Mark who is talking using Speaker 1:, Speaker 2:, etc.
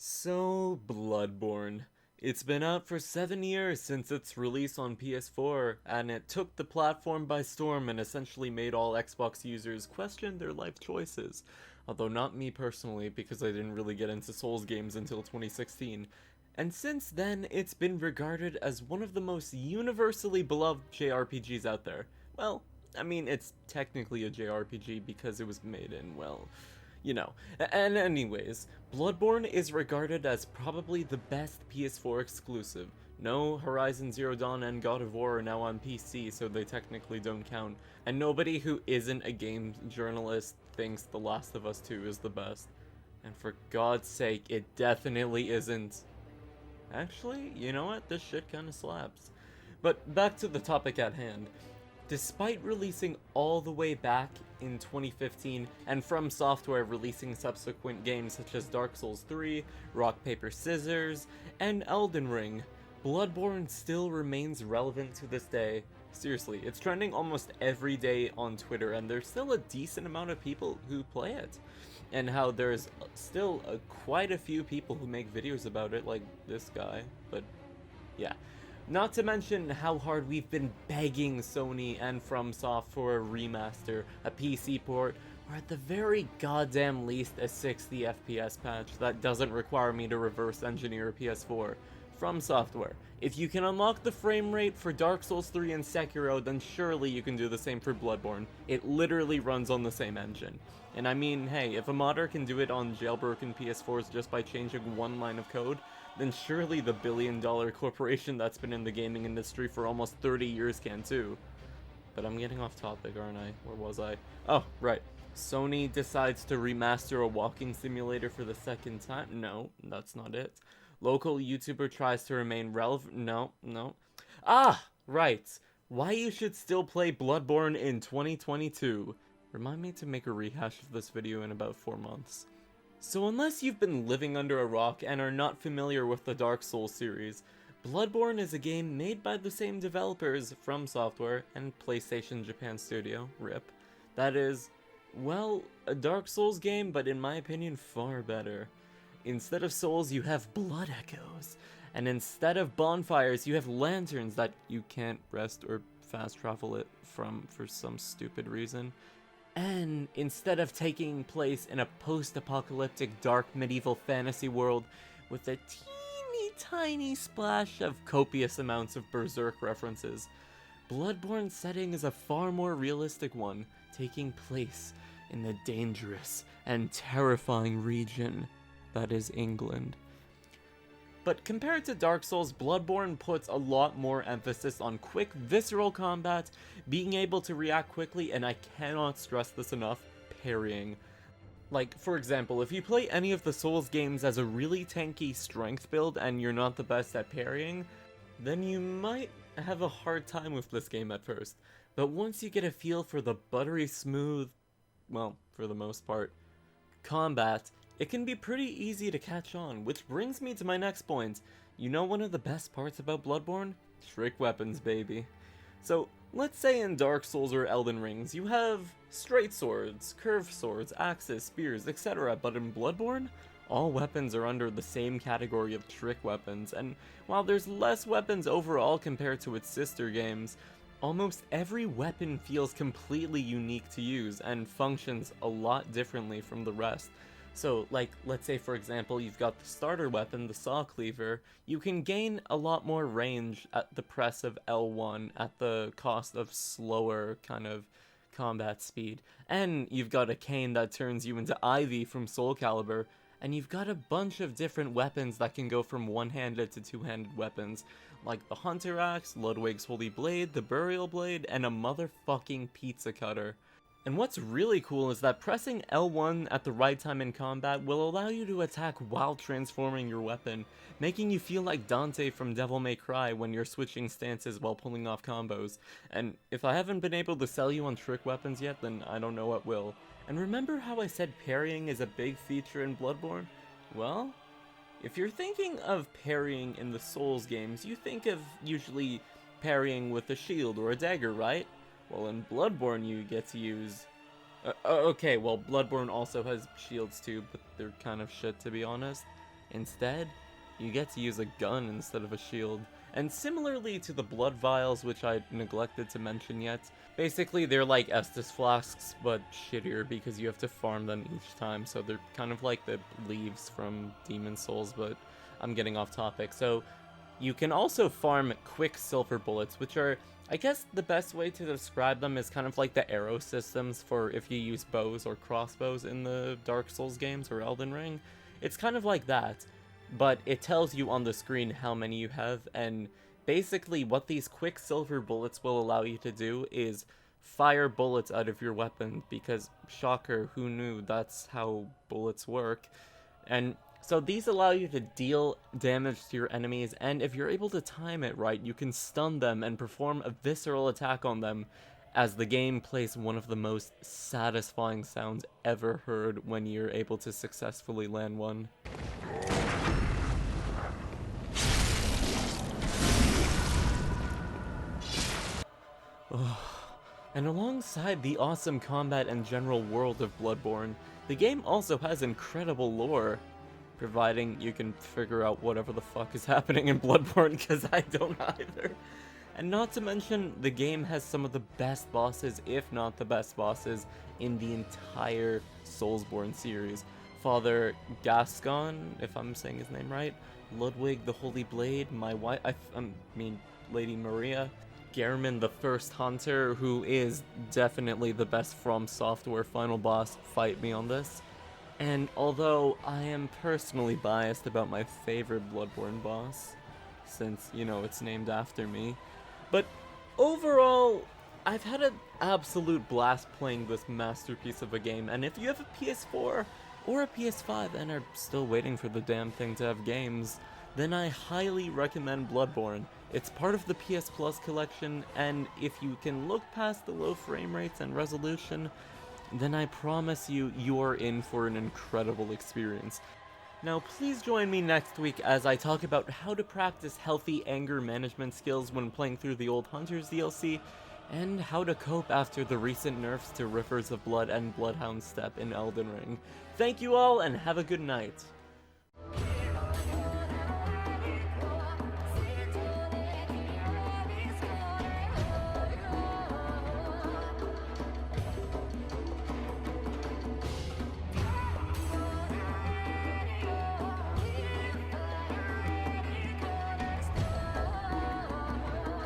Speaker 1: So, Bloodborne. It's been out for 7 years since its release on PS4, and it took the platform by storm and essentially made all Xbox users question their life choices. Although not me personally, because I didn't really get into Souls games until 2016. And since then, it's been regarded as one of the most universally beloved JRPGs out there. Well, I mean, it's technically a JRPG because it was made in, well, you know. And anyways, Bloodborne is regarded as probably the best PS4 exclusive. No, Horizon Zero Dawn and God of War are now on PC, so they technically don't count. And nobody who isn't a game journalist thinks The Last of Us 2 is the best. And for God's sake, it definitely isn't. Actually, you know what? This shit kinda slaps. But back to the topic at hand. Despite releasing all the way back in 2015, and From Software releasing subsequent games such as Dark Souls 3, Rock Paper Scissors, and Elden Ring, Bloodborne still remains relevant to this day. Seriously, it's trending almost every day on Twitter, and there's still a decent amount of people who play it. And how there's still quite a few people who make videos about it, like this guy, but yeah. Not to mention how hard we've been begging Sony and FromSoft for a remaster, a PC port, or at the very goddamn least a 60 FPS patch that doesn't require me to reverse engineer a PS4. From Software, if you can unlock the frame rate for Dark Souls 3 and Sekiro, then surely you can do the same for Bloodborne. It literally runs on the same engine. And I mean, hey, if a modder can do it on jailbroken PS4s just by changing one line of code, then surely the billion-dollar corporation that's been in the gaming industry for almost 30 years can too. But I'm getting off topic, aren't I? Where was I? Oh, right. Sony decides to remaster a walking simulator for the second time? No, that's not it. Local YouTuber tries to remain relevant? No. Ah, right. Why you should still play Bloodborne in 2022. Remind me to make a rehash of this video in about 4 months. So unless you've been living under a rock and are not familiar with the Dark Souls series, Bloodborne is a game made by the same developers, From Software and PlayStation Japan Studio, RIP. That is, well, a Dark Souls game, but in my opinion, far better. Instead of souls, you have blood echoes. And instead of bonfires, you have lanterns that you can't rest or fast travel it from for some stupid reason. And instead of taking place in a post-apocalyptic dark medieval fantasy world with a teeny tiny splash of copious amounts of Berserk references, Bloodborne's setting is a far more realistic one, taking place in the dangerous and terrifying region that is England. But compared to Dark Souls, Bloodborne puts a lot more emphasis on quick, visceral combat, being able to react quickly, and I cannot stress this enough, parrying. Like, for example, if you play any of the Souls games as a really tanky strength build and you're not the best at parrying, then you might have a hard time with this game at first. But once you get a feel for the buttery smooth, well, for the most part, combat, it can be pretty easy to catch on, which brings me to my next point. You know one of the best parts about Bloodborne? Trick weapons, baby. So, let's say in Dark Souls or Elden Rings, you have straight swords, curved swords, axes, spears, etc., but in Bloodborne, all weapons are under the same category of trick weapons, and while there's less weapons overall compared to its sister games, almost every weapon feels completely unique to use and functions a lot differently from the rest. So, like, let's say for example, you've got the starter weapon, the saw cleaver. You can gain a lot more range at the press of L1 at the cost of slower kind of combat speed. And you've got a cane that turns you into Ivy from Soul Calibur. And you've got a bunch of different weapons that can go from one-handed to two-handed weapons, like the Hunter Axe, Ludwig's Holy Blade, the Burial Blade, and a motherfucking pizza cutter. And what's really cool is that pressing L1 at the right time in combat will allow you to attack while transforming your weapon, making you feel like Dante from Devil May Cry when you're switching stances while pulling off combos. And if I haven't been able to sell you on trick weapons yet, then I don't know what will. And remember how I said parrying is a big feature in Bloodborne? Well, if you're thinking of parrying in the Souls games, you think of usually parrying with a shield or a dagger, right? Well, in Bloodborne, you get to use okay, well, Bloodborne also has shields too, but they're kind of shit, to be honest. Instead, you get to use a gun instead of a shield. And similarly to the blood vials, which I neglected to mention yet, basically they're like Estus flasks, but shittier because you have to farm them each time, so they're kind of like the leaves from Demon Souls, but I'm getting off topic. So you can also farm quicksilver bullets, which are, I guess the best way to describe them is kind of like the arrow systems for if you use bows or crossbows in the Dark Souls games or Elden Ring. It's kind of like that, but it tells you on the screen how many you have, and basically what these quicksilver bullets will allow you to do is fire bullets out of your weapon, because, shocker, who knew that's how bullets work. And so these allow you to deal damage to your enemies, and if you're able to time it right, you can stun them and perform a visceral attack on them, as the game plays one of the most satisfying sounds ever heard when you're able to successfully land one. And alongside the awesome combat and general world of Bloodborne, the game also has incredible lore, providing you can figure out whatever the fuck is happening in Bloodborne, because I don't either. And not to mention, the game has some of the best bosses, if not the best bosses, in the entire Soulsborne series. Father Gascon, if I'm saying his name right, Ludwig the Holy Blade, my wife, Lady Maria, Gehrman the First Hunter, who is definitely the best From Software final boss, fight me on this. And although I am personally biased about my favorite Bloodborne boss, since, you know, it's named after me, but overall, I've had an absolute blast playing this masterpiece of a game, and if you have a PS4 or a PS5 and are still waiting for the damn thing to have games, then I highly recommend Bloodborne. It's part of the PS Plus collection, and if you can look past the low frame rates and resolution, then I promise you, you're in for an incredible experience. Now, please join me next week as I talk about how to practice healthy anger management skills when playing through the old Hunters DLC, and how to cope after the recent nerfs to Rivers of Blood and Bloodhound Step in Elden Ring. Thank you all, and have a good night.